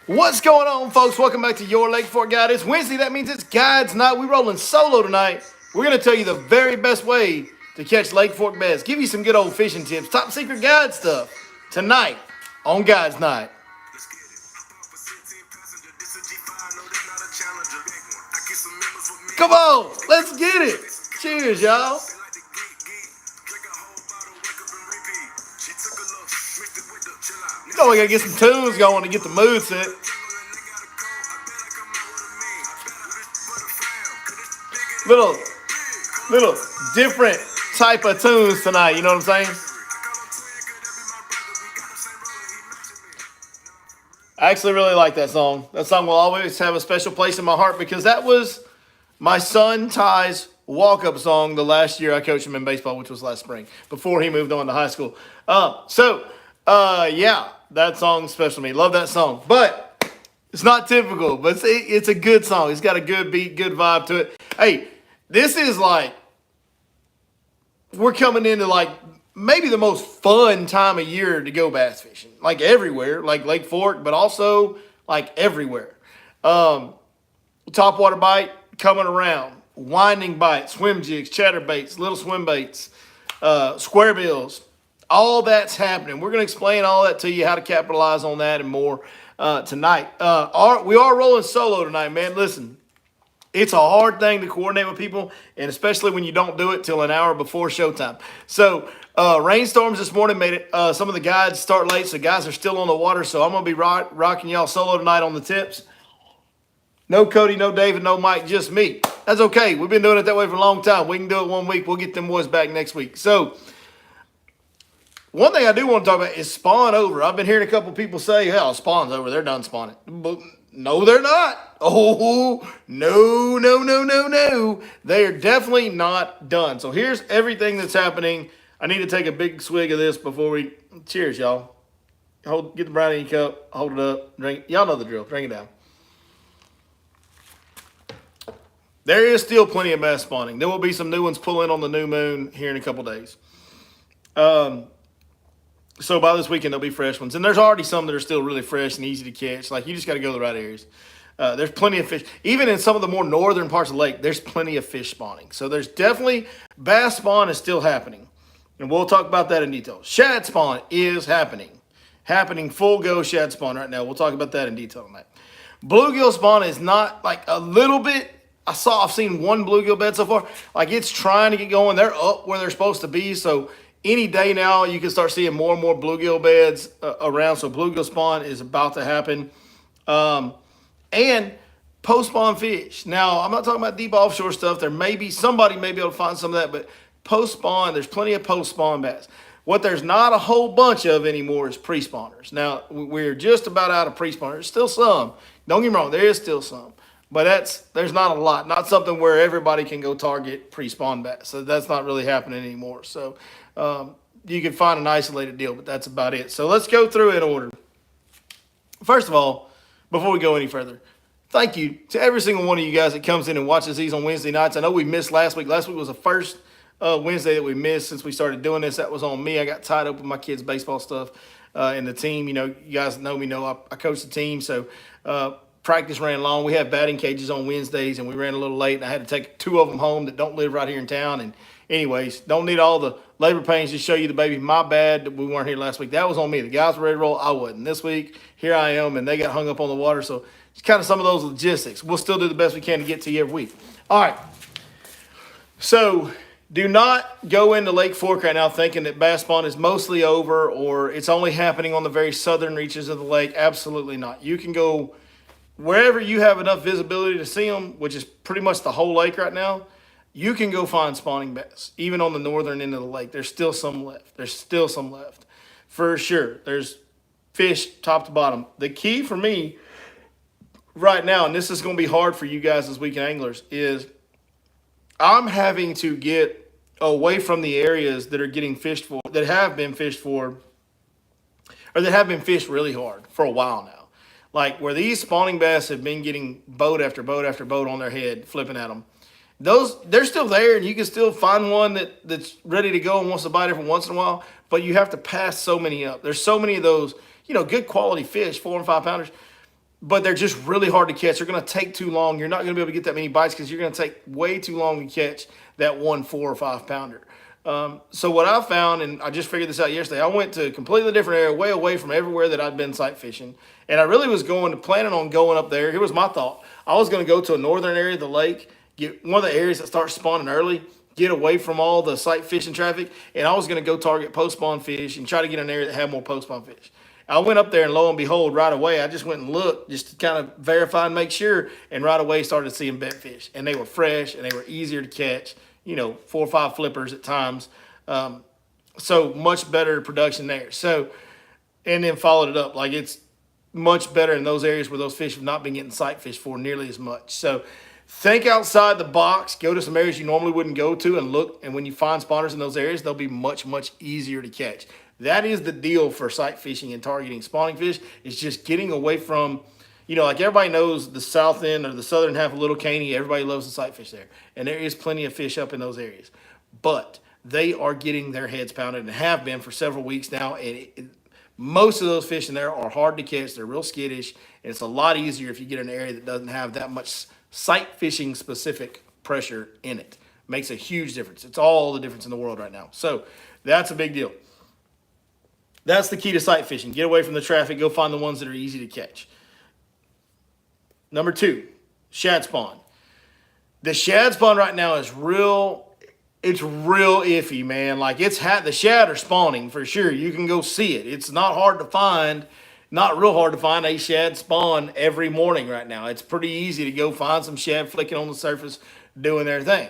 What's going on, folks? Welcome back to Your Lake Fork Guide. It's Wednesday. That means it's Guides Night. We're rolling solo tonight. We're going to tell you the very best way to catch Lake Fork bass. Give you some good old fishing tips, top secret guide stuff tonight on Guides Night. Come on, let's get it. Cheers, y'all. You know we gotta get some tunes going to get the mood set. Little different type of tunes tonight. You know what I'm saying? I actually really like that song. That song will always have a special place in my heart because that was my son Ty's walk-up song the last year I coached him in baseball, which was last spring, before he moved on to high school. Yeah, that song's special to me. Love that song. But it's not typical, but it's a good song. It's got a good beat, good vibe to it. Hey, this is like, we're coming into like maybe the most fun time of year to go bass fishing. Like everywhere, like Lake Fork, but also like everywhere. Topwater bite coming around, winding bite, swim jigs, chatterbaits, little swim baits, square bills. All that's happening. We're going to explain all that to you, how to capitalize on that and more tonight. We are rolling solo tonight, man. Listen, it's a hard thing to coordinate with people, and especially when you don't do it till an hour before showtime. So rainstorms this morning made it. Some of the guides start late, so guys are still on the water. So I'm going to be rocking y'all solo tonight on the tips. No Cody, no David, no Mike, just me. That's okay. We've been doing it that way for a long time. We can do it 1 week. We'll get them boys back next week. So one thing I do want to talk about is spawn over. I've been hearing a couple people say, hell, spawn's over. They're done spawning. But no, they're not. Oh, no. They are definitely not done. So here's everything that's happening. I need to take a big swig of this before we... Cheers, y'all. Get the brownie cup. Hold it up. Drink. Y'all know the drill. Drink it down. There is still plenty of bass spawning. There will be some new ones pulling on the new moon here in a couple days. So by this weekend, there'll be fresh ones. And there's already some that are still really fresh and easy to catch. Like, you just got to go to the right areas. There's plenty of fish. Even in some of the more northern parts of the lake, there's plenty of fish spawning. So there's definitely, bass spawn is still happening. And we'll talk about that in detail. Shad spawn is happening. Happening full go shad spawn right now. We'll talk about that in detail tonight. Bluegill spawn is not like a little bit. I've seen one bluegill bed so far. Like, it's trying to get going. They're up where they're supposed to be. So any day now, you can start seeing more and more bluegill beds around. So bluegill spawn is about to happen. And post-spawn fish. Now, I'm not talking about deep offshore stuff. Somebody may be able to find some of that, but post-spawn, there's plenty of post-spawn bass. What there's not a whole bunch of anymore is pre-spawners. Now, we're just about out of pre-spawners. There's still some. Don't get me wrong, there is still some. But there's not a lot. Not something where everybody can go target pre-spawn bass. So that's not really happening anymore. So you can find an isolated deal, but that's about it. So let's go through in order. First of all, before we go any further, thank you to every single one of you guys that comes in and watches these on Wednesday nights. I know we missed last week. Last week was the first Wednesday that we missed since we started doing this. That was on me. I got tied up with my kids' baseball stuff and the team. You know, you guys know me, I coach the team. So practice ran long. We have batting cages on Wednesdays, and we ran a little late, and I had to take 2 of them home that don't live right here in town. And anyways, don't need all the labor pains to show you the baby. My bad that we weren't here last week. That was on me. The guys were ready to roll. I wasn't. This week, here I am, and they got hung up on the water. So it's kind of some of those logistics. We'll still do the best we can to get to you every week. All right. So do not go into Lake Fork right now thinking that bass spawn is mostly over or it's only happening on the very southern reaches of the lake. Absolutely not. You can go wherever you have enough visibility to see them, which is pretty much the whole lake right now. You can go find spawning bass, even on the northern end of the lake. There's still some left. For sure. There's fish top to bottom. The key for me right now, and this is going to be hard for you guys as weekend anglers, is I'm having to get away from the areas that are getting fished for, that have been fished for, or that have been fished really hard for a while now. Like where these spawning bass have been getting boat after boat after boat on their head, flipping at them. They're still there, and you can still find one that's ready to go and wants to bite every once in a while, but you have to pass so many up. There's so many of those, good quality fish, 4 and 5 pounders. but they're just really hard to catch. They're going to take too long. You're not going to be able to get that many bites because you're going to take way too long to catch that 1 4 or 5 pounder. So what I found, and I just figured this out yesterday, I went to a completely different area, way away from everywhere that I'd been sight fishing, and I really was planning on going up there. Here was my thought: I was going to go to a northern area of the lake, get one of the areas that starts spawning early, get away from all the sight fishing traffic, and I was going to go target post spawn fish and try to get an area that had more post spawn fish. I went up there, and lo and behold, right away, I just went and looked just to kind of verify and make sure, and right away started seeing bent fish, and they were fresh and they were easier to catch. 4 or 5 flippers at times. So much better production there. So, and then followed it up. Like, it's much better in those areas where those fish have not been getting sight fish for nearly as much. So think outside the box, go to some areas you normally wouldn't go to and look. And when you find spawners in those areas, they'll be much, much easier to catch. That is the deal for sight fishing and targeting spawning fish. It's just getting away from, like everybody knows the south end or the southern half of Little Caney, everybody loves the sight fish there. And there is plenty of fish up in those areas. But they are getting their heads pounded and have been for several weeks now. And most of those fish in there are hard to catch. They're real skittish. And it's a lot easier if you get an area that doesn't have that much sight fishing specific pressure in it. Makes a huge difference. It's all the difference in the world right now. So that's a big deal. That's the key to sight fishing. Get away from the traffic. Go find the ones that are easy to catch. Number 2, shad spawn. The shad spawn right now is it's real iffy, man. Like, the shad are spawning for sure. You can go see it. It's not hard to find, not real hard to find a shad spawn every morning right now. It's pretty easy to go find some shad flicking on the surface doing their thing.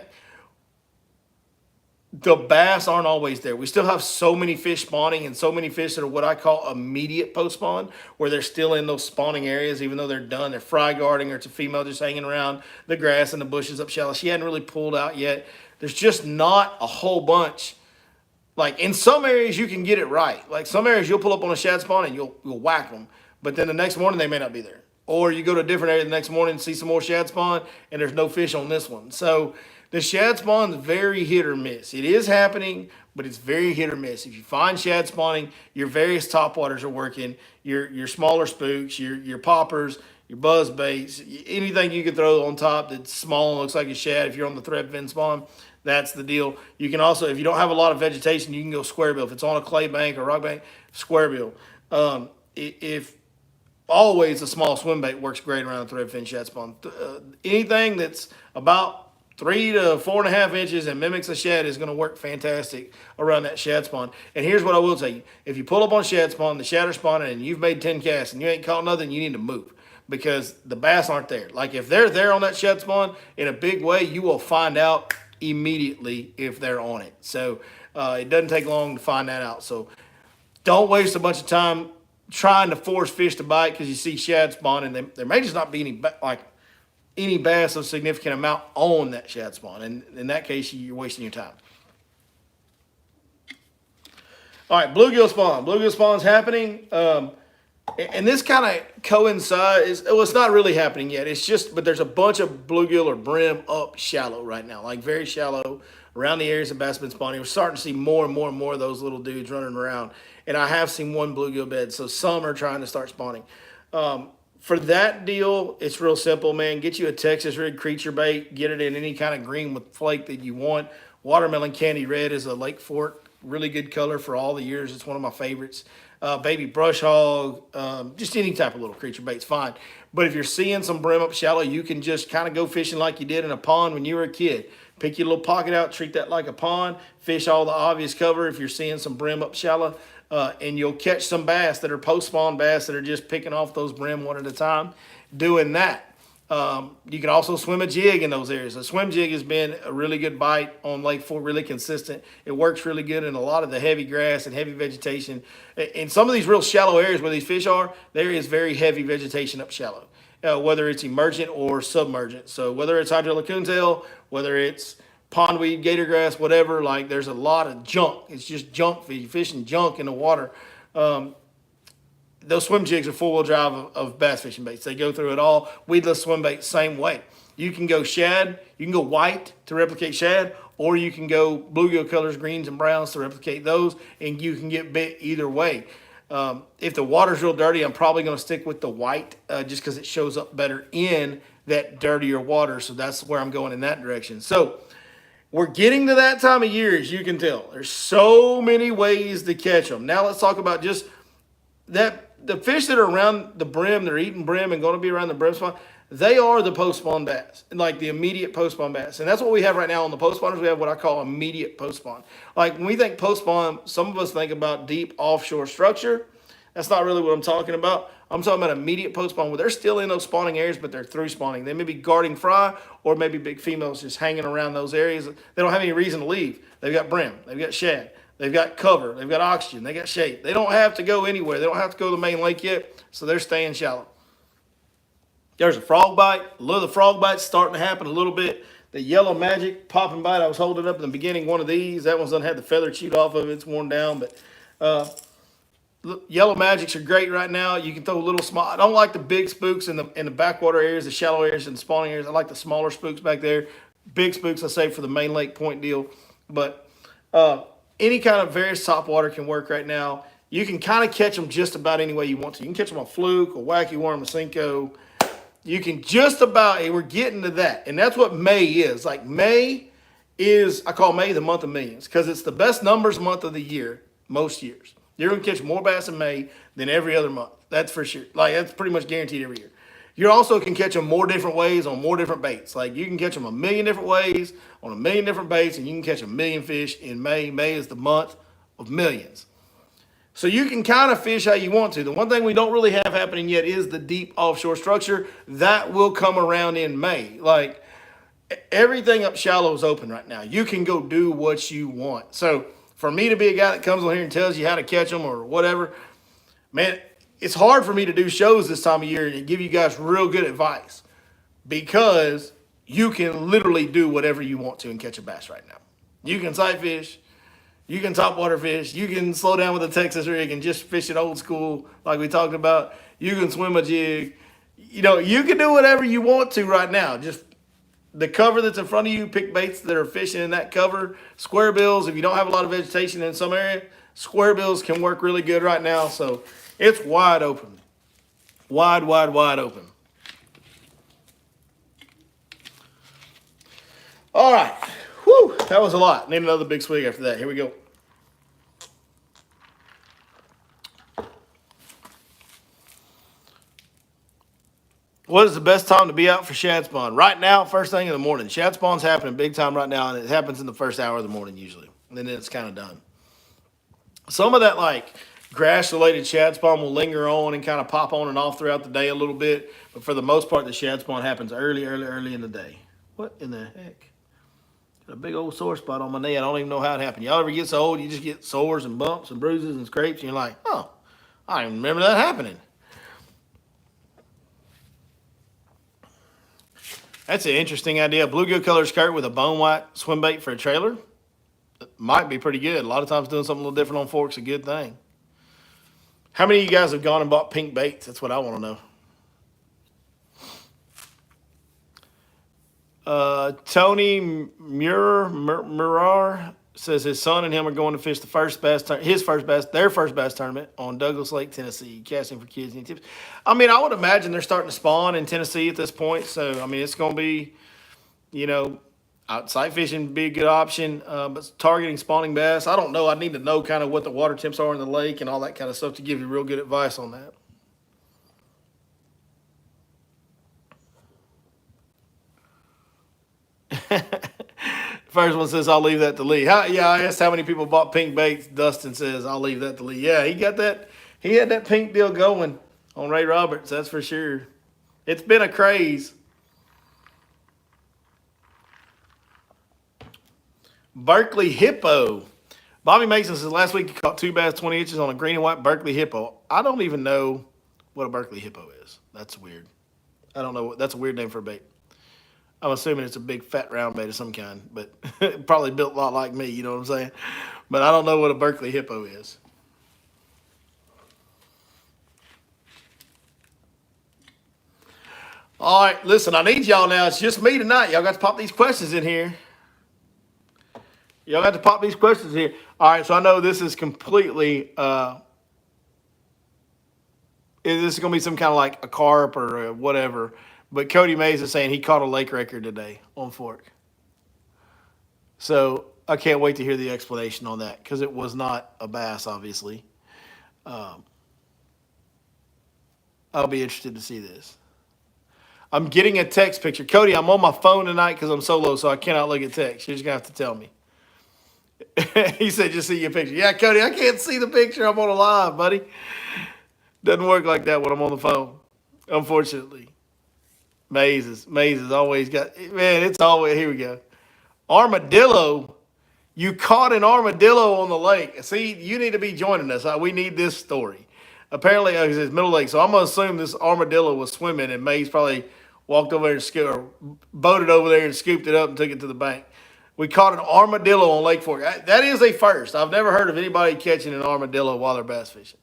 The bass aren't always there. We still have so many fish spawning and so many fish that are what I call immediate post spawn, where they're still in those spawning areas, even though they're done. They're fry guarding, or it's a female just hanging around the grass and the bushes up shallow. She hadn't really pulled out yet. There's just not a whole bunch. Like, in some areas you can get it right. Like, some areas you'll pull up on a shad spawn and you'll whack them, but then the next morning they may not be there. Or you go to a different area the next morning and see some more shad spawn and there's no fish on this one. So the shad spawn is very hit or miss. It is happening, but it's very hit or miss. If you find shad spawning, your various topwaters are working, your smaller spooks, your poppers, your buzz baits, anything you can throw on top that's small and looks like a shad. If you're on the thread fin spawn, that's the deal. You can also, if you don't have a lot of vegetation, you can go square bill. If it's on a clay bank or rock bank, square bill. If always a small swim bait works great around a thread fin shad spawn. Anything that's about 3 to 4.5 inches and mimics a shad is going to work fantastic around that shad spawn. And here's what I will tell you. If you pull up on shad spawn, the shad are spawning, and you've made 10 casts and you ain't caught nothing, you need to move, because the bass aren't there. Like, if they're there on that shad spawn in a big way, you will find out immediately if they're on it. So it doesn't take long to find that out. So don't waste a bunch of time trying to force fish to bite because you see shad spawn, and there may just not be any bass of significant amount on that shad spawn. And in that case, you're wasting your time. All right, bluegill spawn. Bluegill spawn's happening. And this kind of coincides. Well, it's not really happening yet. It's just, but there's a bunch of bluegill or brim up shallow right now, like very shallow around the areas of bass been spawning. We're starting to see more and more and more of those little dudes running around. And I have seen one bluegill bed, so some are trying to start spawning. For that deal, it's real simple, man. Get you a Texas rig creature bait. Get it in any kind of green with flake that you want. Watermelon candy red is a Lake Fork, really good color for all the years. It's one of my favorites. Baby brush hog, just any type of little creature bait's fine. But if you're seeing some brim up shallow, you can just kind of go fishing like you did in a pond when you were a kid. Pick your little pocket out, treat that like a pond, fish all the obvious cover if you're seeing some brim up shallow, and you'll catch some bass that are post-spawn bass that are just picking off those brim one at a time. Doing that. You can also swim a jig in those areas. A swim jig has been a really good bite on Lake Fork, really consistent. It works really good in a lot of the heavy grass and heavy vegetation. In some of these real shallow areas where these fish are, there is very heavy vegetation up shallow, whether it's emergent or submergent. So whether it's hydraulic coontail, whether it's pondweed, gator grass, whatever, like there's a lot of junk. It's just junk, fishing junk in the water. Those swim jigs are four-wheel drive of bass fishing baits. They go through it all. Weedless swim bait, same way. You can go shad, you can go white to replicate shad, or you can go bluegill colors, greens and browns to replicate those, and you can get bit either way. If the water's real dirty, I'm probably going to stick with the white just because it shows up better in that dirtier water. So that's where I'm going in that direction. So we're getting to that time of year, as you can tell. There's so many ways to catch them. Now let's talk about just that the fish that are around the brim, they're eating brim and going to be around the brim spawn, they are the post-spawn bass, like the immediate post-spawn bass. And that's what we have right now on the post-spawners. We have what I call immediate post-spawn. Like when we think post-spawn, some of us think about deep offshore structure. That's not really what I'm talking about. I'm talking about immediate post-spawn where they're still in those spawning areas, but they're through spawning. They may be guarding fry or maybe big females just hanging around those areas. They don't have any reason to leave. They've got brim. They've got shad. They've got cover. They've got oxygen. They got shade. They don't have to go anywhere. They don't have to go to the main lake yet, so they're staying shallow. There's a frog bite. A little of the frog bite's starting to happen a little bit. The yellow magic popping bite, I was holding up in the beginning, one of these. That one's done had the feather chewed off of it. It's worn down, but yellow magics are great right now. You can throw little small. I don't like the big spooks in the backwater areas, the shallow areas, and the spawning areas. I like the smaller spooks back there. Big spooks, I say, for the main lake point deal. But any kind of various top water can work right now. You can kind of catch them just about any way you want to. You can catch them on fluke, a wacky worm, a Cinco. You can just about, we're getting to that. And that's what May is. Like May is, I call May the month of millions because it's the best numbers month of the year, most years. You're going to catch more bass in May than every other month. That's for sure. Like that's pretty much guaranteed every year. You also can catch them more different ways on more different baits. Like you can catch them a million different ways on a million different baits and you can catch a million fish in May. May is the month of millions. So you can kind of fish how you want to. The one thing we don't really have happening yet is the deep offshore structure. That will come around in May. Like everything up shallow is open right now. You can go do what you want. So for me to be a guy that comes on here and tells you how to catch them or whatever, man, it's hard for me to do shows this time of year and give you guys real good advice because you can literally do whatever you want to and catch a bass right now. You can sight fish. You can topwater fish. You can slow down with a Texas rig and just fish it old school like we talked about. You can swim a jig. You know, you can do whatever you want to right now. Just the cover that's in front of you, pick baits that are fishing in that cover. Square bills, if you don't have a lot of vegetation in some area, square bills can work really good right now. So it's wide open. Wide, wide, wide open. All right. Whew, that was a lot. Need another big swig after that. Here we go. What is the best time to be out for shad spawn? Right now, first thing in the morning. Shad spawn's happening big time right now, and it happens in the first hour of the morning usually. And then it's kind of done. Some of that like grass-related shad spawn will linger on and kind of pop on and off throughout the day a little bit. But for the most part, the shad spawn happens early in the day. What in the heck? Got a big old sore spot on my knee. I don't even know how it happened. Y'all ever get so old you just get sores and bumps and bruises and scrapes and you're like, oh, I don't even remember that happening. That's an interesting idea. Bluegill color skirt with a bone white swim bait for a trailer. It might be pretty good. A lot of times doing something a little different on fork's a good thing. How many of you guys have gone and bought pink baits? That's what I want to know. Tony Murar says his son and him are going to fish their first bass tournament on Douglas Lake, Tennessee, casting for kids. Any tips? I mean, I would imagine they're starting to spawn in Tennessee at this point. So, I mean, it's going to be, you know, outside fishing would be a good option. But targeting spawning bass, I don't know. I need to know kind of what the water temps are in the lake and all that kind of stuff to give you real good advice on that. First one says, I'll leave that to Lee. Yeah, I asked how many people bought pink baits. Dustin says, I'll leave that to Lee. Yeah, he got that. He had that pink deal going on Ray Roberts, that's for sure. It's been a craze. Berkeley Hippo. Bobby Mason says, last week he caught 2 bass 20 inches on a green and white Berkeley Hippo. I don't even know what a Berkeley Hippo is. That's weird. I don't know. That's a weird name for a bait. I'm assuming it's a big fat round bait of some kind, but probably built a lot like me, you know what I'm saying? But I don't know what a Berkeley Hippo is. All right, listen, I need y'all now. It's just me tonight. Y'all got to pop these questions in here. Y'all got to pop these questions here. All right, so I know this is completely this is going to be some kind of like a carp or a whatever. But Cody Mays is saying he caught a lake record today on fork. So I can't wait to hear the explanation on that because it was not a bass, obviously. Um, I'll be interested to see this. I'm getting a text picture. Cody, I'm on my phone tonight because I'm solo, so I cannot look at text. You're just going to have to tell me. He said, just see your picture. Yeah, Cody, I can't see the picture. I'm on a live, buddy. Doesn't work like that when I'm on the phone, unfortunately. Mazes always got, man, it's always, here we go. Armadillo. You caught an armadillo on the lake. See, you need to be joining us. We need this story. Apparently, it's Middle Lake, so I'm going to assume this armadillo was swimming, and Maze probably walked over there and or boated over there and scooped it up and took it to the bank. We caught an armadillo on Lake Fork. That is a first. I've never heard of anybody catching an armadillo while they're bass fishing.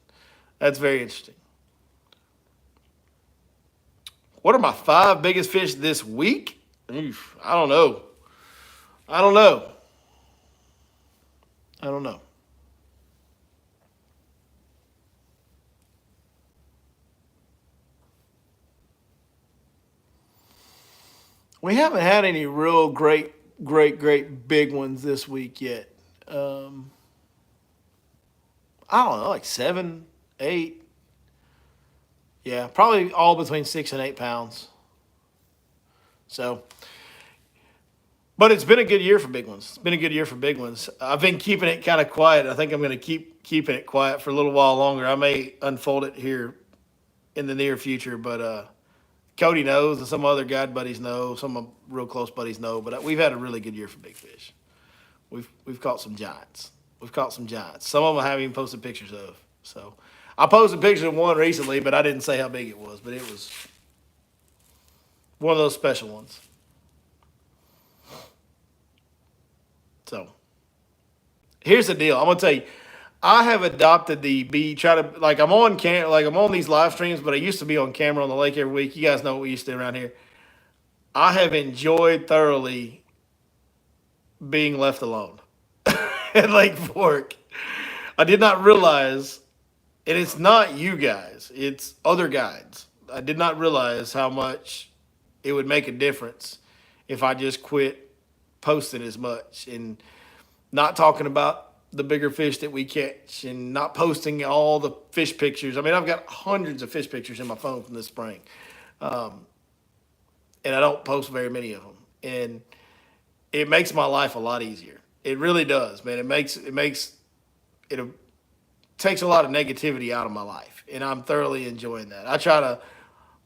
That's very interesting. What are my 5 biggest fish this week? Oof, I don't know. I don't know. We haven't had any real great big ones this week yet. I don't know, like 7, 8. Yeah, probably all between 6 and 8 pounds. So, but it's been a good year for big ones. It's been a good year for big ones. I've been keeping it kind of quiet. I think I'm going to keep keeping it quiet for a little while longer. I may unfold it here in the near future, but Cody knows, and some other guide buddies know, some of my real close buddies know. But we've had a really good year for big fish. We've caught some giants. We've caught some giants. Some of them I haven't even posted pictures of. So I posted pictures of one recently, but I didn't say how big it was. But it was one of those special ones. So here's the deal. I'm gonna tell you, I have adopted I'm on I'm on these live streams, but I used to be on camera on the lake every week. You guys know what we used to do around here. I have enjoyed thoroughly being left alone at Lake Fork. I did not realize, and it's not you guys, it's other guides. I did not realize how much it would make a difference if I just quit posting as much and not talking about the bigger fish that we catch and not posting all the fish pictures. I mean, I've got hundreds of fish pictures in my phone from this spring. And I don't post very many of them. And it makes my life a lot easier. It really does, man. It takes a lot of negativity out of my life, and I'm thoroughly enjoying that. I try to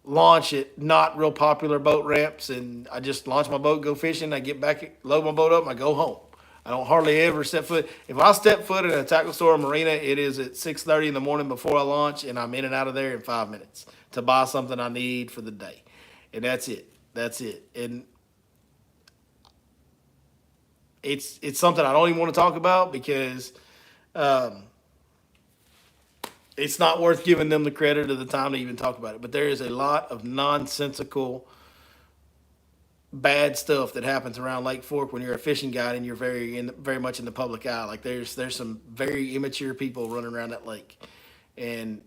launch at not real popular boat ramps, and I just launch my boat, go fishing. I get back, load my boat up, and I go home. I don't hardly ever step foot. If I step foot in a tackle store or marina, it is at 6:30 in the morning before I launch, and I'm in and out of there in 5 minutes to buy something I need for the day, and that's it. That's it. And it's something I don't even want to talk about because it's not worth giving them the credit or the time to even talk about it. But there is a lot of nonsensical, bad stuff that happens around Lake Fork when you're a fishing guide and you're very much in the public eye. Like there's some very immature people running around that lake, and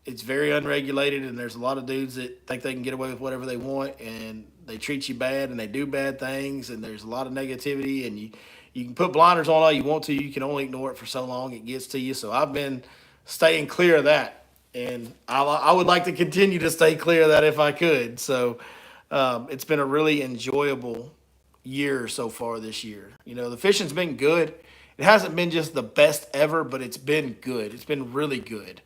it's very unregulated. And there's a lot of dudes that think they can get away with whatever they want, and they treat you bad and they do bad things. And there's a lot of negativity, and you can put blinders on all you want to. You can only ignore it for so long it gets to you. So I've been staying clear of that, and I would like to continue to stay clear of that if I could. So it's been a really enjoyable year so far this year. You know, the fishing's been good. It hasn't been just the best ever, but it's been good. It's been really good,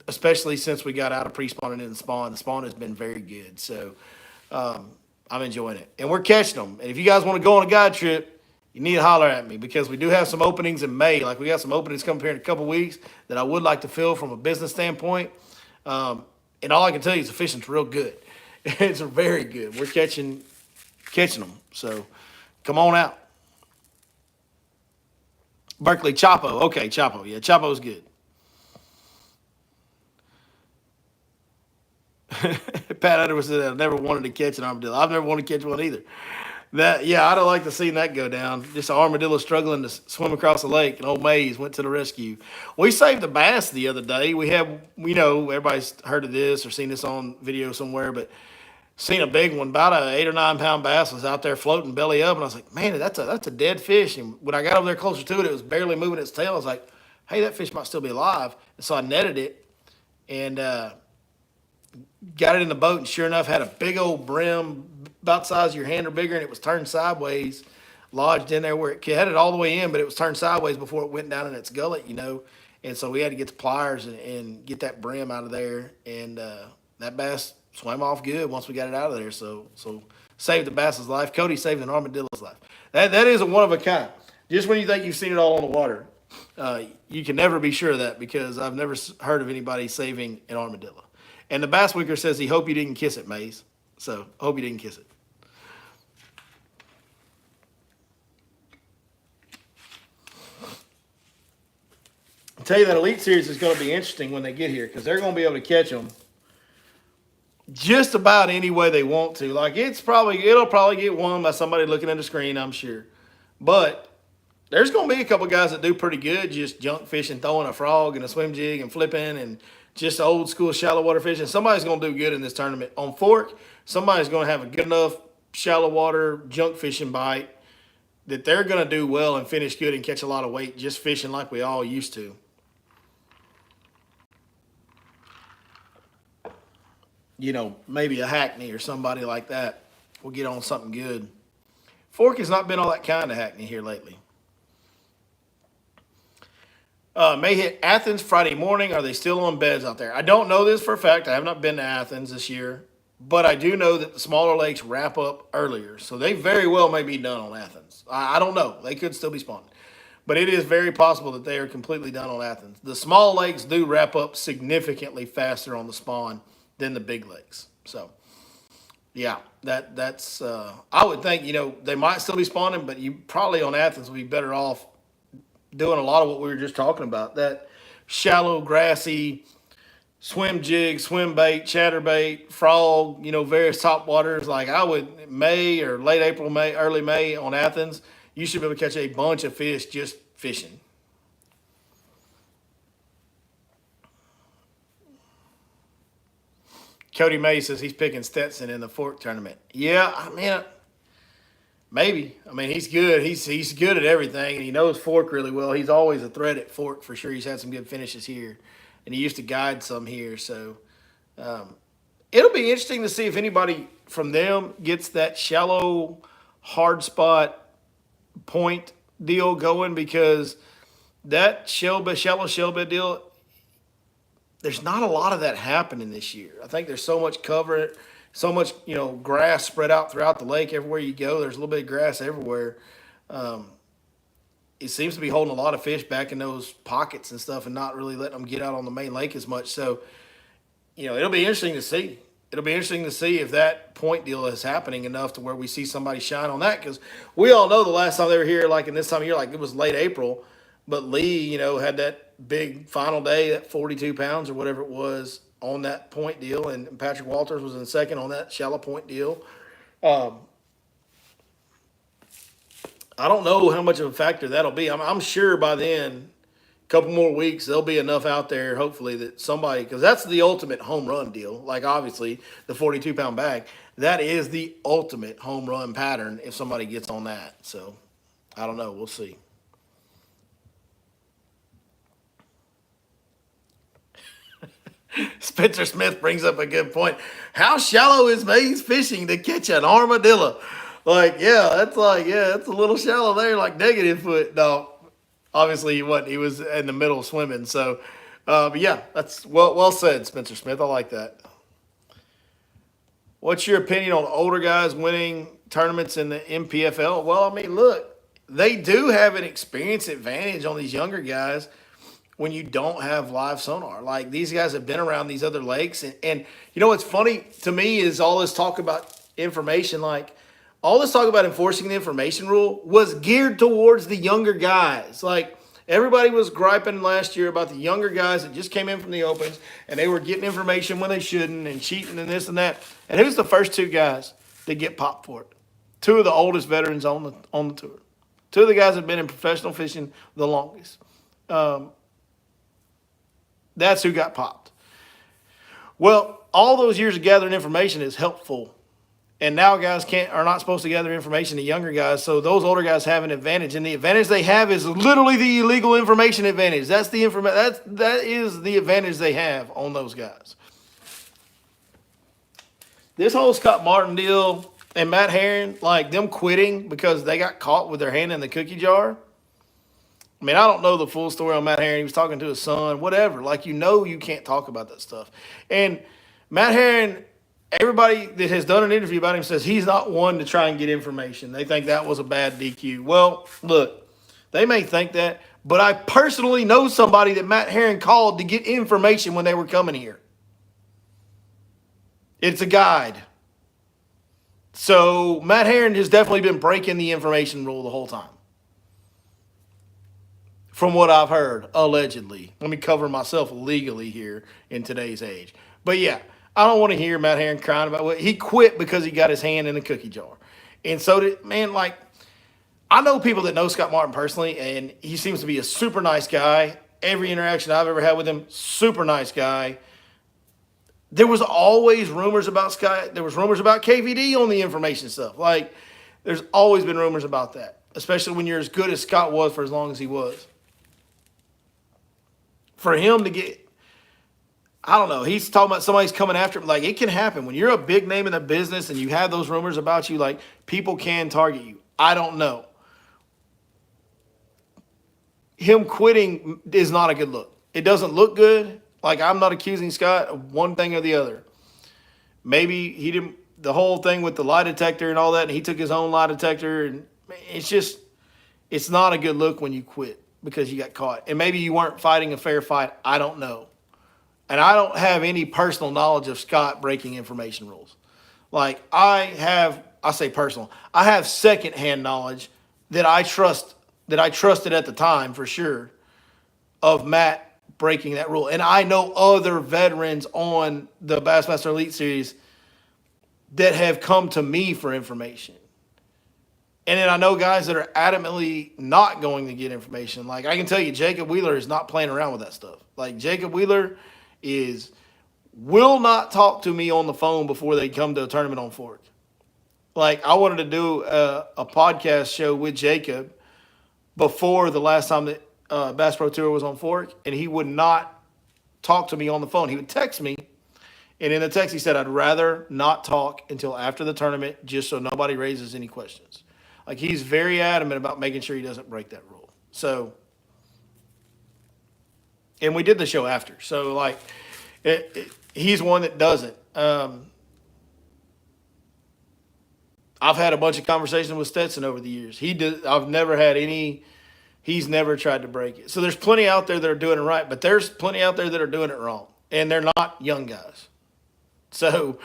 especially since we got out of pre-spawn and in the spawn. The spawn has been very good. So I'm enjoying it. And we're catching them. And if you guys want to go on a guide trip, you need to holler at me because we do have some openings in May. Like we got some openings coming here in a couple weeks that I would like to fill from a business standpoint. And all I can tell you is the fishing's real good. It's very good. We're catching them. So come on out. Berkeley, Chapo. Okay, Chapo. Yeah, Chapo's good. Pat Underwood said, I never wanted to catch an armadillo. I've never wanted to catch one either. That yeah, I'd have liked to seen that go down. Just an armadillo struggling to swim across the lake, and old Mays went to the rescue. We saved a bass the other day. We have, everybody's heard of this or seen this on video somewhere, but seen a big one, about a 8 or 9 pound bass was out there floating belly up, and I was like, man, that's a dead fish. And when I got over there closer to it, it was barely moving its tail. I was like, hey, that fish might still be alive. And so I netted it and got it in the boat, and sure enough, had a big old brim about the size of your hand or bigger, and it was turned sideways, lodged in there where it had it all the way in, but it was turned sideways before it went down in its gullet. And so we had to get the pliers and get that brim out of there, and that bass swam off good once we got it out of there. So saved the bass's life. Cody saved an armadillo's life. That is a one of a kind. Just when you think you've seen it all on the water, you can never be sure of that, because I've never heard of anybody saving an armadillo. And the bass weaker says he hope you didn't kiss it, Maze. So hope you didn't kiss it. I'll tell you that Elite Series is going to be interesting when they get here, because they're going to be able to catch them just about any way they want to. Like it'll probably get won by somebody looking at the screen, I'm sure. But there's going to be a couple guys that do pretty good, just junk fishing, throwing a frog and a swim jig and flipping and just old school shallow water fishing. Somebody's going to do good in this tournament. On fork, somebody's going to have a good enough shallow water junk fishing bite that they're going to do well and finish good and catch a lot of weight just fishing like we all used to. Maybe a Hackney or somebody like that will get on something good. Fork has not been all that kind of Hackney here lately. May hit Athens Friday morning. Are they still on beds out there? I don't know this for a fact. I have not been to Athens this year, but I do know that the smaller lakes wrap up earlier. So they very well may be done on Athens. I don't know. They could still be spawning. But it is very possible that they are completely done on Athens. The small lakes do wrap up significantly faster on the spawn than the big lakes. So, yeah, that's I would think, they might still be spawning, but you probably on Athens would be better off doing a lot of what we were just talking about. That shallow, grassy, swim jig, swim bait, chatterbait, frog, various top waters. Like I would, May or late April, May, early May on Athens, you should be able to catch a bunch of fish just fishing. Cody May says he's picking Stetson in the fork tournament. Yeah, maybe. He's good. He's good at everything, and he knows fork really well. He's always a threat at fork for sure. He's had some good finishes here, and he used to guide some here. So it'll be interesting to see if anybody from them gets that shallow, hard spot point deal going, because that shallow shell bed deal, there's not a lot of that happening this year. I think there's so much cover, so much, grass spread out throughout the lake. Everywhere you go, there's a little bit of grass everywhere. It seems to be holding a lot of fish back in those pockets and stuff and not really letting them get out on the main lake as much. So, it'll be interesting to see. It'll be interesting to see if that point deal is happening enough to where we see somebody shine on that, because we all know the last time they were here, like in this time of year, like it was late April, but Lee, had that big final day, that 42 pounds or whatever it was on that point deal, and Patrick Walters was in second on that shallow point deal. I don't know how much of a factor that'll be. I'm sure by then, a couple more weeks, there'll be enough out there, hopefully, that somebody, because that's the ultimate home run deal. Like, obviously, the 42-pound bag, that is the ultimate home run pattern if somebody gets on that. So, I don't know. We'll see. Spencer Smith brings up a good point. How shallow is Mays fishing to catch an armadillo? It's a little shallow there, like negative foot. No, obviously he wasn't. He was in the middle swimming. So, but yeah, that's well said, Spencer Smith. I like that. What's your opinion on older guys winning tournaments in the MPFL? Well, look, they do have an experience advantage on these younger guys when you don't have live sonar. Like, these guys have been around these other lakes. And what's funny to me is all this talk about information, like all this talk about enforcing the information rule was geared towards the younger guys. Like, everybody was griping last year about the younger guys that just came in from the opens and they were getting information when they shouldn't and cheating and this and that. And who's the first two guys that get popped for it? Two of the oldest veterans on the tour. Two of the guys that have been in professional fishing the longest. Um, that's who got popped. Well, all those years of gathering information is helpful. And now guys are not supposed to gather information to younger guys, so those older guys have an advantage, and the advantage they have is literally the illegal information advantage. That is the advantage they have on those guys. This whole Scott Martin deal and Matt Herron, like them quitting because they got caught with their hand in the cookie jar. I mean, I don't know the full story on Matt Herron. He was talking to his son, whatever. Like, you can't talk about that stuff. And Matt Herron, everybody that has done an interview about him says he's not one to try and get information. They think that was a bad DQ. Well, look, they may think that, but I personally know somebody that Matt Herron called to get information when they were coming here. It's a guide. So Matt Herron has definitely been breaking the information rule the whole time. From what I've heard, allegedly. Let me cover myself legally here in today's age. But yeah, I don't want to hear Matt Herron crying about what he quit because he got his hand in a cookie jar. And so did, man, like, I know people that know Scott Martin personally, and he seems to be a super nice guy. Every interaction I've ever had with him, super nice guy. There was always rumors about Scott. There was rumors about KVD on the information stuff. Like, there's always been rumors about that, especially when you're as good as Scott was for as long as he was. For him to get, I don't know, he's talking about somebody's coming after him. Like, it can happen. When you're a big name in the business and you have those rumors about you, like, people can target you. I don't know. Him quitting is not a good look. It doesn't look good. Like, I'm not accusing Scott of one thing or the other. Maybe he didn't, the whole thing with the lie detector and all that, and he took his own lie detector, and it's not a good look when you quit because you got caught. And maybe you weren't fighting a fair fight. I don't know. And I don't have any personal knowledge of Scott breaking information rules. Like, I say personal, I have secondhand knowledge that I trusted at the time for sure of Matt breaking that rule. And I know other veterans on the Bassmaster Elite Series that have come to me for information. And then I know guys that are adamantly not going to get information. Like, I can tell you, Jacob Wheeler is not playing around with that stuff. Like, Jacob Wheeler will not talk to me on the phone before they come to a tournament on Fork. Like, I wanted to do a podcast show with Jacob before the last time that Bass Pro Tour was on Fork, and he would not talk to me on the phone. He would text me, and in the text he said, I'd rather not talk until after the tournament just so nobody raises any questions. Like, he's very adamant about making sure he doesn't break that rule. So, and we did the show after. So, like, he's one that doesn't. I've had a bunch of conversations with Stetson over the years. I've never had any. He's never tried to break it. So there's plenty out there that are doing it right, but there's plenty out there that are doing it wrong, and they're not young guys. So,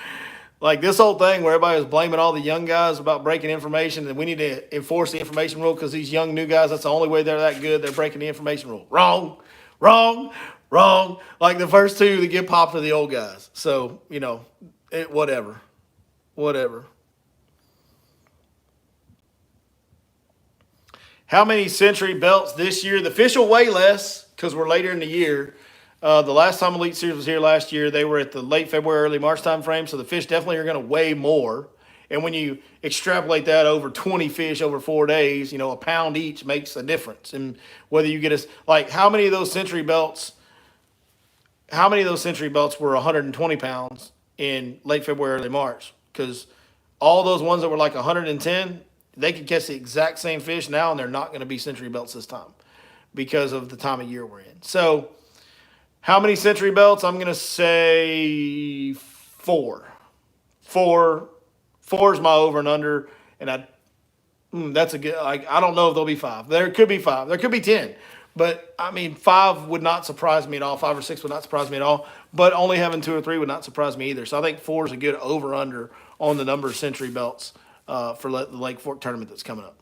like, this whole thing where everybody was blaming all the young guys about breaking information, and we need to enforce the information rule because these young new guys, that's the only way they're that good. They're breaking the information rule. Wrong. Like, the first two that get popped are the old guys. So, whatever. How many century belts this year? The fish will weigh less because we're later in the year. The last time Elite Series was here last year, they were at the late February, early March time frame, so the fish definitely are going to weigh more. And when you extrapolate that over 20 fish over 4 days, a pound each makes a difference. And whether you get how many of those century belts were 120 pounds in late February, early March? Because all those ones that were like 110, they could catch the exact same fish now, and they're not going to be century belts this time because of the time of year we're in. So, how many century belts? I'm going to say 4. 4 is my over and under, and that's a good. I don't know if there'll be 5. There could be 5. There could be 10. But, 5 would not surprise me at all. 5 or 6 would not surprise me at all. But only having 2 or 3 would not surprise me either. So I think 4 is a good over-under on the number of century belts for the Lake Fork tournament that's coming up.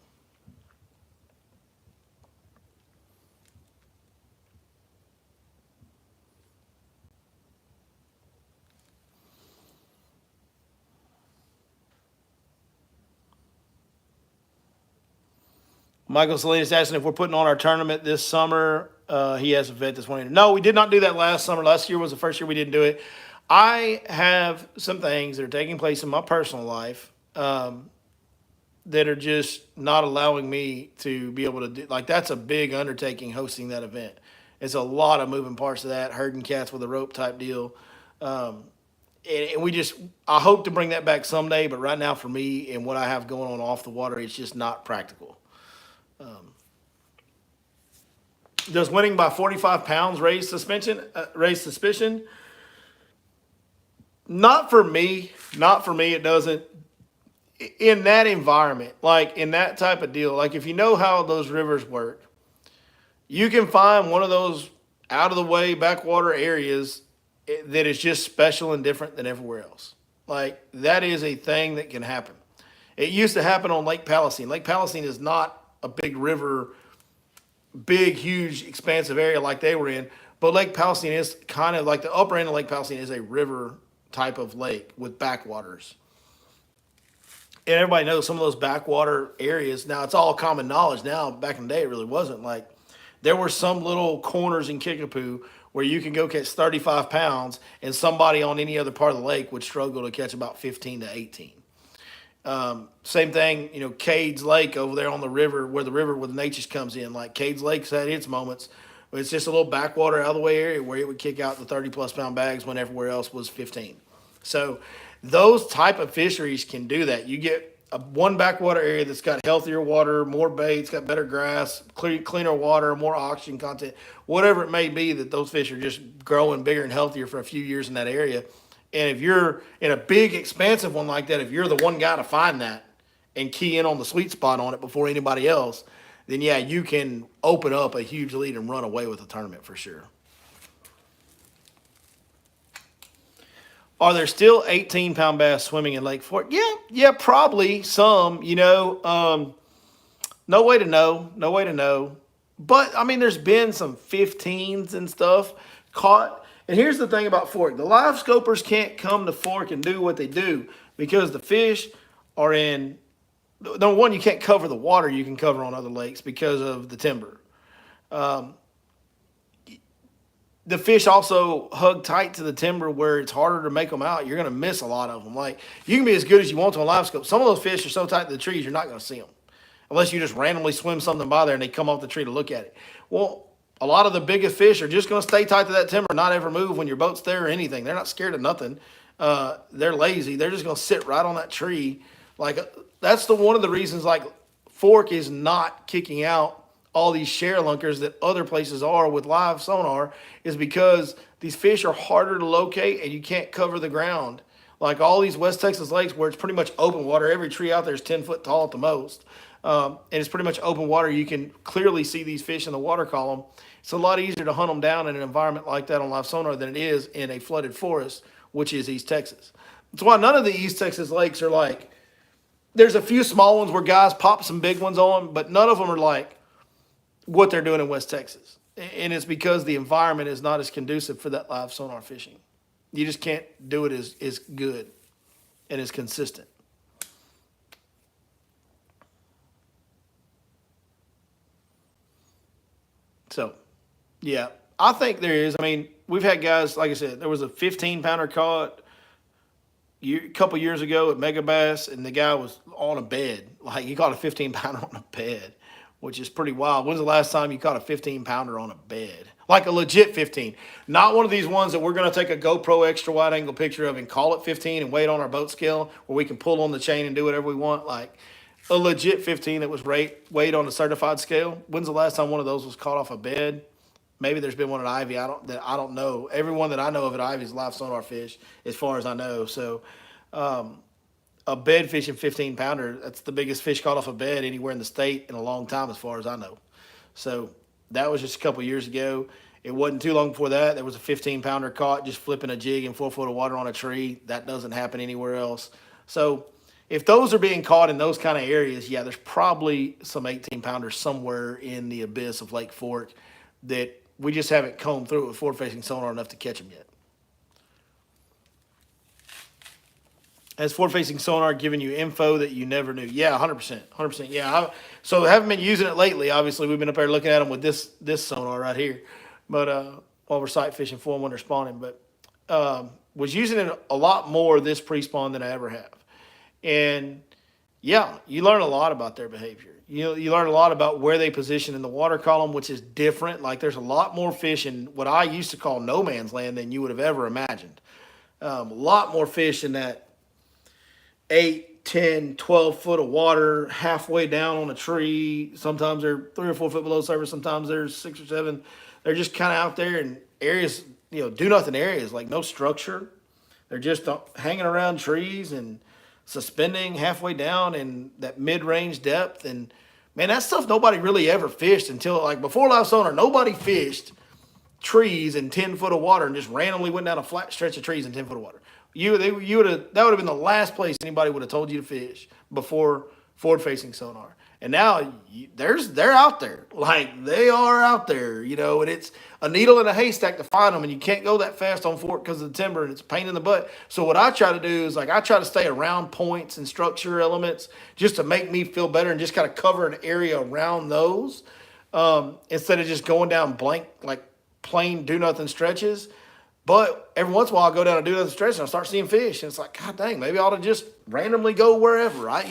Michael Salinas asking if we're putting on our tournament this summer. He has a vet that's wanting to. No, we did not do that last summer. Last year was the first year we didn't do it. I have some things that are taking place in my personal life that are just not allowing me to be able to do. Like, that's a big undertaking, hosting that event. It's a lot of moving parts of that, herding cats with a rope type deal. And we just, I hope to bring that back someday, but right now for me and what I have going on off the water, it's just not practical. Does winning by 45 pounds raise suspicion? Not for me. Not for me. It doesn't. In that environment, like in that type of deal, like if you know how those rivers work, you can find one of those out of the way backwater areas that is just special and different than everywhere else. Like, that is a thing that can happen. It used to happen on Lake Palestine. Lake Palestine is not a big river, big, huge, expansive area like they were in. But Lake Palestine is kind of like the upper end of Lake Palestine is a river type of lake with backwaters. And everybody knows some of those backwater areas. Now, it's all common knowledge now. Back in the day, it really wasn't. Like, there were some little corners in Kickapoo where you can go catch 35 pounds and somebody on any other part of the lake would struggle to catch about 15 to 18. Same thing, Cades Lake over there on the river where the Natchez comes in. Like, Cades Lake's had its moments. But it's just a little backwater out of the way area where it would kick out the 30-plus pound bags when everywhere else was 15. So those type of fisheries can do that. You get one backwater area that's got healthier water, more bait, it's got better grass, cleaner water, more oxygen content, whatever it may be, that those fish are just growing bigger and healthier for a few years in that area. And if you're in a big, expansive one like that, if you're the one guy to find that and key in on the sweet spot on it before anybody else, then yeah, you can open up a huge lead and run away with the tournament for sure. Are there still 18-pound bass swimming in Lake Fork? Yeah, probably some, no way to know. But, I mean, there's been some 15s and stuff caught. And here's the thing about Fork. The live scopers can't come to Fork and do what they do because the fish are in, number one, you can't cover the water you can cover on other lakes because of the timber. The fish also hug tight to the timber where it's harder to make them out. You're going to miss a lot of them. Like, you can be as good as you want to on live scope. Some of those fish are so tight to the trees, you're not going to see them. Unless you just randomly swim something by there and they come off the tree to look at it. Well, a lot of the biggest fish are just going to stay tight to that timber and not ever move when your boat's there or anything. They're not scared of nothing. They're lazy. They're just going to sit right on that tree. Like, that's one of the reasons, like, Fork is not kicking out all these share lunkers that other places are with live sonar, is because these fish are harder to locate and you can't cover the ground. Like all these West Texas lakes where it's pretty much open water, every tree out there is 10 foot tall at the most. And it's pretty much open water. You can clearly see these fish in the water column. It's a lot easier to hunt them down in an environment like that on live sonar than it is in a flooded forest, which is East Texas. That's why none of the East Texas lakes are like, there's a few small ones where guys pop some big ones on, but none of them are like what they're doing in West Texas. And it's because the environment is not as conducive for that live sonar fishing. You just can't do it as good and as consistent. So, yeah, I think there is. I mean, we've had guys, like I said, there was a 15-pounder caught a couple years ago at Mega Bass, and the guy was on a bed. Like, he caught a 15-pounder on a bed, which is pretty wild. When's the last time you caught a 15-pounder on a bed? Like a legit 15. Not one of these ones that we're going to take a GoPro extra wide angle picture of and call it 15 and wait on our boat scale where we can pull on the chain and do whatever we want. Like a legit 15 that was weighed on a certified scale. When's the last time one of those was caught off a bed? Maybe there's been one at Ivy. I don't know. Everyone that I know of at Ivy is live sonar fish, as far as I know. So, a bed fishing 15-pounder, that's the biggest fish caught off a bed anywhere in the state in a long time, as far as I know. So that was just a couple years ago. It wasn't too long before that. There was a 15-pounder caught just flipping a jig in 4 foot of water on a tree. That doesn't happen anywhere else. So if those are being caught in those kind of areas, yeah, there's probably some 18-pounders somewhere in the abyss of Lake Fork that we just haven't combed through it with forward-facing sonar enough to catch them yet. Has forward-facing sonar given you info that you never knew? Yeah, 100%, 100%. Yeah, so I haven't been using it lately. Obviously, we've been up there looking at them with this sonar right here, but while we're sight fishing for them when they're spawning. But was using it a lot more this pre-spawn than I ever have, and yeah, you learn a lot about their behavior. You learn a lot about where they position in the water column, which is different. Like there's a lot more fish in what I used to call no man's land than you would have ever imagined. A lot more fish in that 8, 10, 12 foot of water halfway down on a tree. Sometimes they're 3 or 4 foot below surface. Sometimes they're 6 or 7. They're just kind of out there in areas, do nothing areas, like no structure. They're just hanging around trees and suspending halfway down in that mid-range depth. And man, that stuff nobody really ever fished until like before live sonar. Nobody fished trees in 10 foot of water and just randomly went down a flat stretch of trees in 10 foot of water. That would have been the last place anybody would have told you to fish before forward-facing sonar. And now they're out there, like they are out there, and it's a needle in a haystack to find them, and you can't go that fast on fork because of the timber, and it's a pain in the butt. So what I try to do is I try to stay around points and structure elements just to make me feel better and just kind of cover an area around those instead of just going down blank, like plain do nothing stretches. But every once in a while, I go down and do another stretch, and I start seeing fish. And it's like, God dang, maybe I ought to just randomly go wherever, right?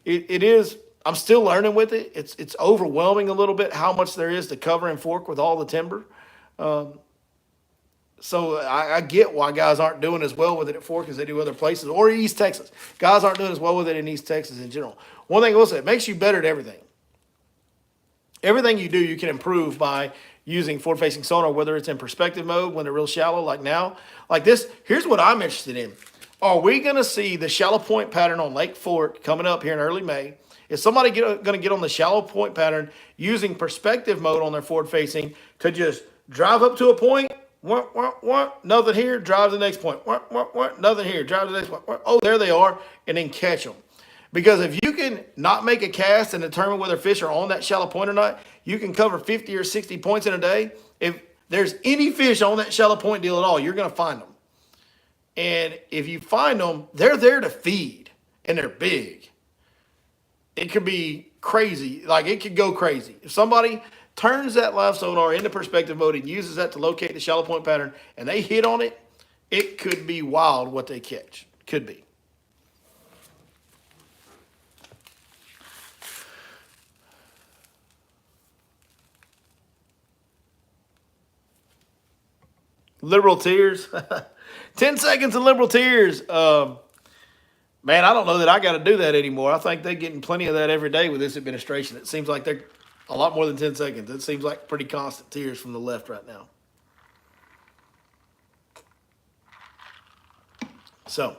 It is, I'm still learning with it. It's overwhelming a little bit how much there is to cover and fork with all the timber. So I get why guys aren't doing as well with it at Fork as they do other places, or East Texas. Guys aren't doing as well with it in East Texas in general. One thing I will say, it makes you better at everything. Everything you do, you can improve by using forward-facing sonar, whether it's in perspective mode when they're real shallow, like now. Like this, here's what I'm interested in. Are we going to see the shallow point pattern on Lake Fork coming up here in early May? Is somebody going to get on the shallow point pattern using perspective mode on their forward-facing to just drive up to a point, nothing here, drive to the next point, nothing here, drive to the next point, oh, there they are, and then catch them? Because if you can not make a cast and determine whether fish are on that shallow point or not, you can cover 50 or 60 points in a day. If there's any fish on that shallow point deal at all, you're going to find them. And if you find them, they're there to feed, and they're big. It could be crazy. Like, it could go crazy. If somebody turns that live sonar into perspective mode and uses that to locate the shallow point pattern, and they hit on it, it could be wild what they catch. Could be. Liberal tears. 10 seconds of liberal tears. Man, I don't know that I got to do that anymore. I think they're getting plenty of that every day with this administration. It seems like they're a lot more than 10 seconds. It seems like pretty constant tears from the left right now. So,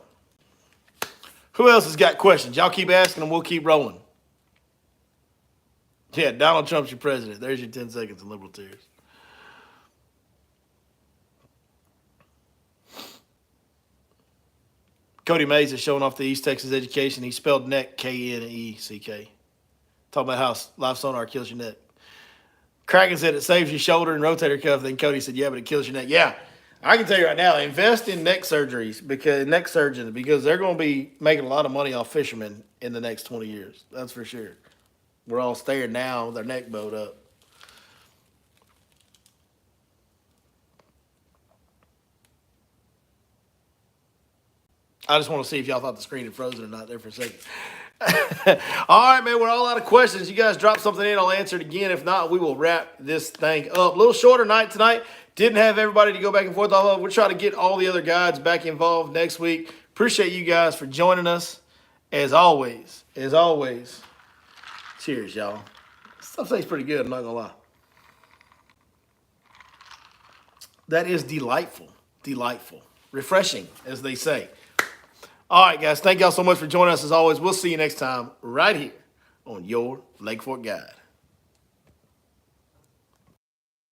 who else has got questions? Y'all keep asking them. We'll keep rolling. Yeah, Donald Trump's your president. There's your 10 seconds of liberal tears. Cody Mays is showing off the East Texas education. He spelled neck K-N-E-C-K. Talking about how live sonar kills your neck. Kraken said it saves your shoulder and rotator cuff. Then Cody said, yeah, but it kills your neck. Yeah, I can tell you right now, invest in neck surgeries, because neck surgeons, because they're going to be making a lot of money off fishermen in the next 20 years. That's for sure. We're all staring now with their neck bowed up. I just want to see if y'all thought the screen had frozen or not there for a second. All right, man, we're all out of questions. You guys drop something in, I'll answer it again. If not, we will wrap this thing up. A little shorter night tonight. Didn't have everybody to go back and forth. Although we'll try to get all the other guides back involved next week. Appreciate you guys for joining us. As always, cheers, y'all. Stuff tastes pretty good, I'm not going to lie. That is delightful. Refreshing, as they say. All right, guys. Thank y'all so much for joining us. As always, we'll see you next time right here on your Lake Fork Guide.